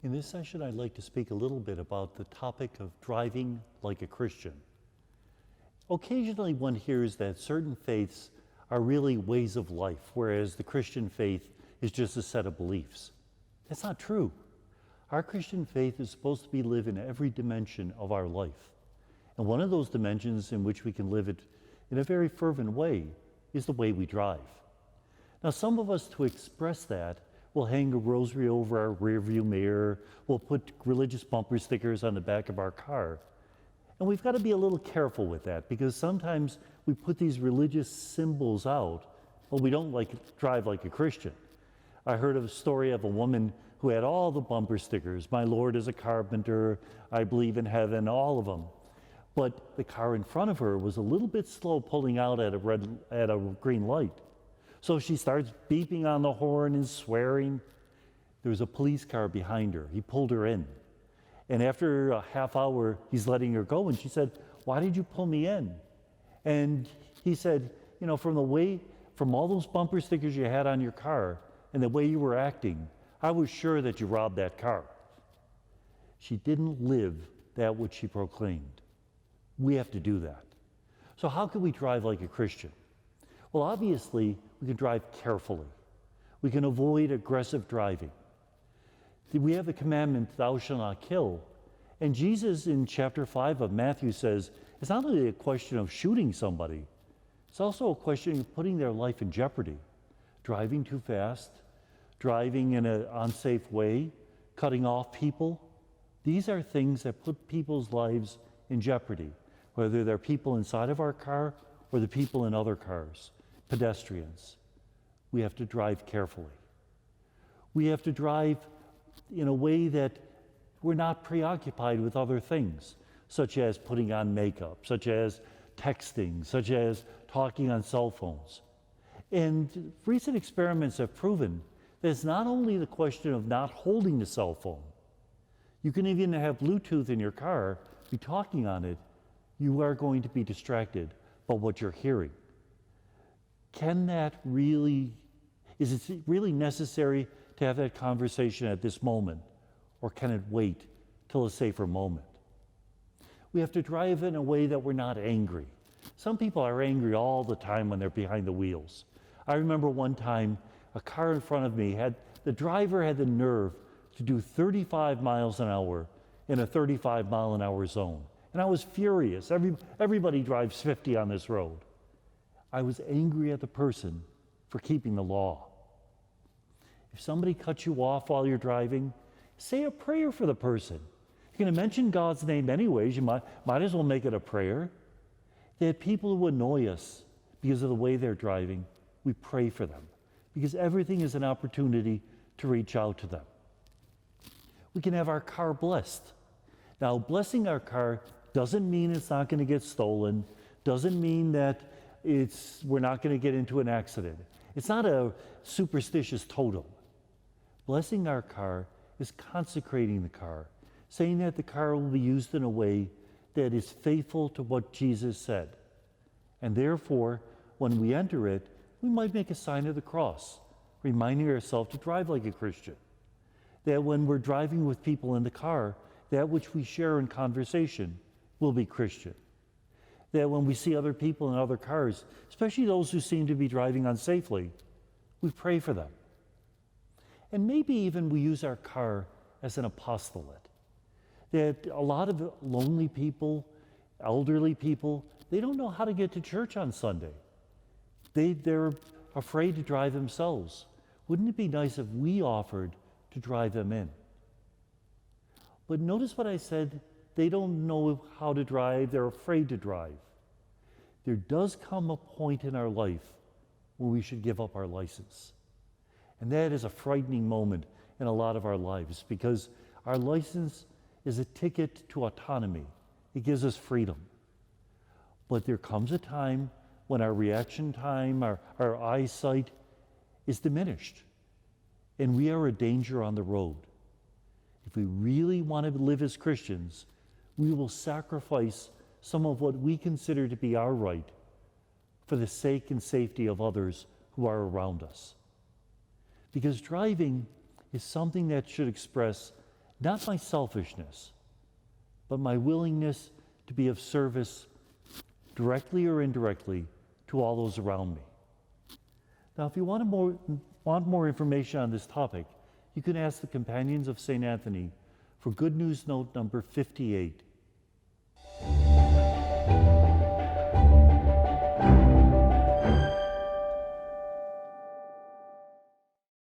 In this session, I'd like to speak a little bit about the topic of driving like a Christian. Occasionally one hears that certain faiths are really ways of life, whereas the Christian faith is just a set of beliefs. That's not true. Our Christian faith is supposed to be lived in every dimension of our life. And one of those dimensions in which we can live it in a very fervent way is the way we drive. Now, some of us, to express that, will hang a rosary over our rearview mirror, we'll put religious bumper stickers on the back of our car. And we've got to be a little careful with that, because sometimes we put these religious symbols out, but we don't drive like a Christian. I heard of a story of a woman who had all the bumper stickers. My Lord is a carpenter, I believe in heaven, all of them. But the car in front of her was a little bit slow pulling out at a green light. So she starts beeping on the horn and swearing. There was a police car behind her. He pulled her in. And after a half hour, he's letting her go. And she said, "Why did you pull me in?" And he said, from all those bumper stickers you had on your car and the way you were acting, I was sure that you robbed that car. She didn't live that which she proclaimed. We have to do that. So how can we drive like a Christian? Well, obviously, we can drive carefully. We can avoid aggressive driving. We have the commandment, thou shalt not kill. And Jesus in chapter 5 of Matthew says, it's not only a question of shooting somebody, it's also a question of putting their life in jeopardy. Driving too fast, driving in an unsafe way, cutting off people. These are things that put people's lives in jeopardy, whether they're people inside of our car or the people in other cars. Pedestrians. We have to drive carefully. We have to drive in a way that we're not preoccupied with other things, such as putting on makeup, such as texting, such as talking on cell phones. And recent experiments have proven that it's not only the question of not holding the cell phone. You can even have Bluetooth in your car, be talking on it, you are going to be distracted by what you're hearing. Is it really necessary to have that conversation at this moment, or can it wait till a safer moment? We have to drive in a way that we're not angry. Some people are angry all the time when they're behind the wheels. I remember one time a car in front of me the driver had the nerve to do 35 miles an hour in a 35 mile an hour zone. And I was furious. Everybody drives 50 on this road. I was angry at the person for keeping the law. If somebody cuts you off while you're driving, say a prayer for the person. You're going to mention God's name anyways. You might as well make it a prayer. That people who annoy us because of the way they're driving, we pray for them, because everything is an opportunity to reach out to them. We can have our car blessed. Now, blessing our car doesn't mean it's not going to get stolen, doesn't mean that we're not going to get into an accident. It's not a superstitious totem. Blessing our car is consecrating the car, saying that the car will be used in a way that is faithful to what Jesus said. And therefore, when we enter it, we might make a sign of the cross, reminding ourselves to drive like a Christian. That when we're driving with people in the car, that which we share in conversation will be Christian. That when we see other people in other cars, especially those who seem to be driving unsafely, we pray for them. And maybe even we use our car as an apostolate. That a lot of lonely people, elderly people, they don't know how to get to church on Sunday. They're afraid to drive themselves. Wouldn't it be nice if we offered to drive them in? But notice what I said, they don't know how to drive, they're afraid to drive. There does come a point in our life when we should give up our license. And that is a frightening moment in a lot of our lives, because our license is a ticket to autonomy. It gives us freedom. But there comes a time when our reaction time, our eyesight is diminished, and we are a danger on the road. If we really want to live as Christians, we will sacrifice some of what we consider to be our right for the sake and safety of others who are around us. Because driving is something that should express not my selfishness, but my willingness to be of service directly or indirectly to all those around me. Now, if you want more information on this topic, you can ask the Companions of St. Anthony for Good News Note number 58.